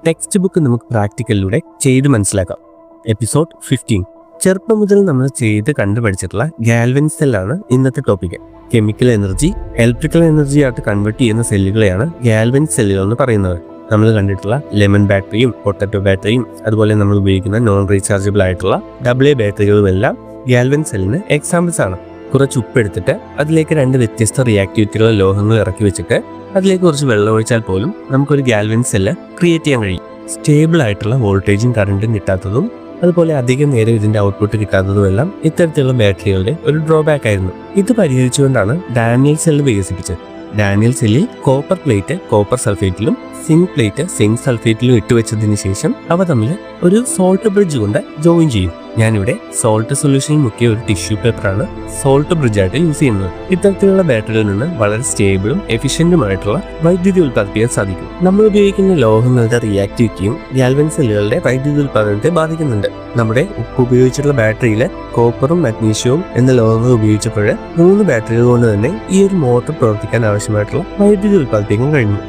Text book നമുക്ക് പ്രാക്ടിക്കലിലൂടെ ചെയ്ത് മനസ്സിലാക്കാം. എപ്പിസോഡ് 15. ചെറുപ്പം മുതൽ നമ്മൾ ചെയ്ത് കണ്ടുപഠിച്ചിട്ടുള്ള ഗാൽവൻ സെല്ലാണ് ഇന്നത്തെ topic. Chemical energy electrical energy ആയിട്ട് കൺവേർട്ട് ചെയ്യുന്ന സെല്ലുകളെയാണ് ഗാൽവൻ സെല്ലുകൾ എന്ന് പറയുന്നത്. നമ്മൾ കണ്ടിട്ടുള്ള ലെമൺ ബാറ്ററിയും പൊട്ടറ്റോ ബാറ്ററിയും അതുപോലെ നമ്മൾ ഉപയോഗിക്കുന്ന നോൺ റീചാർജബിൾ ആയിട്ടുള്ള AA ബാറ്ററികളും എല്ലാം ഗാൽവൻ സെല്ലിന് എക്സാമ്പിൾസ് ആണ്. കുറച്ച് ഉപ്പെടുത്തിട്ട് അതിലേക്ക് 2 വ്യത്യസ്ത റിയാക്ടിവിറ്റികൾ ലോഹങ്ങൾ ഇറക്കി വെച്ചിട്ട് അതിലേക്ക് കുറച്ച് വെള്ളം ഒഴിച്ചാൽ പോലും നമുക്കൊരു ഗാൽവൻ സെല്ല് ക്രിയേറ്റ് ചെയ്യാൻ കഴിയും. സ്റ്റേബിൾ ആയിട്ടുള്ള വോൾട്ടേജും കറണ്ടും കിട്ടാത്തതും അതുപോലെ അധികം നേരം ഇതിന്റെ ഔട്ട്പുട്ട് കിട്ടാത്തതും എല്ലാം ഇത്തരത്തിലുള്ള ബാറ്ററികളുടെ ഒരു ഡ്രോബാക്ക് ആയിരുന്നു. ഇത് പരിഹരിച്ചുകൊണ്ടാണ് ഡാനിയൽ സെല്ല് വികസിപ്പിച്ചത്. ഡാനിയൽ സെല്ലിൽ കോപ്പർ പ്ലേറ്റ് കോപ്പർ സൾഫേറ്റിലും സിങ്ക് പ്ലേറ്റ് സിങ്ക് സൾഫേറ്റിലും ഇട്ടുവെച്ചതിന് ശേഷം അവ തമ്മിൽ ഒരു സോൾട്ട് ബ്രിഡ്ജ് കൊണ്ട് ജോയിൻ ചെയ്യും. ഞാനിവിടെ സോൾട്ട് സൊല്യൂഷനിൽ മുക്കിയ ഒരു ടിഷ്യൂ പേപ്പറാണ് സോൾട്ട് ബ്രിഡ്ജ് ആയിട്ട് യൂസ് ചെയ്യുന്നത്. ഇത്തരത്തിലുള്ള ബാറ്ററികളിൽ നിന്ന് വളരെ സ്റ്റേബിളും എഫിഷ്യന്റുമായിട്ടുള്ള വൈദ്യുതി ഉൽപ്പാദിപ്പിക്കാൻ സാധിക്കും. നമ്മൾ ഉപയോഗിക്കുന്ന ലോഹങ്ങളുടെ റിയാക്ടിവിറ്റിയും ഗാൽവൻ സെല്ലുകളുടെ വൈദ്യുതി ഉൽപ്പാദനത്തെ ബാധിക്കുന്നുണ്ട്. നമ്മുടെ ഉപ്പ് ഉപയോഗിച്ചിട്ടുള്ള ബാറ്ററിയിൽ കോപ്പറും മഗ്നീഷ്യവും എന്ന ലോഹങ്ങൾ ഉപയോഗിച്ചപ്പോൾ 3 ബാറ്ററികൾ കൊണ്ട് തന്നെ ഈ ഒരു മോട്ടോർ പ്രവർത്തിക്കാൻ ആവശ്യമായിട്ടുള്ള വൈദ്യുതി ഉൽപ്പാദിപ്പിക്കാൻ കഴിഞ്ഞു.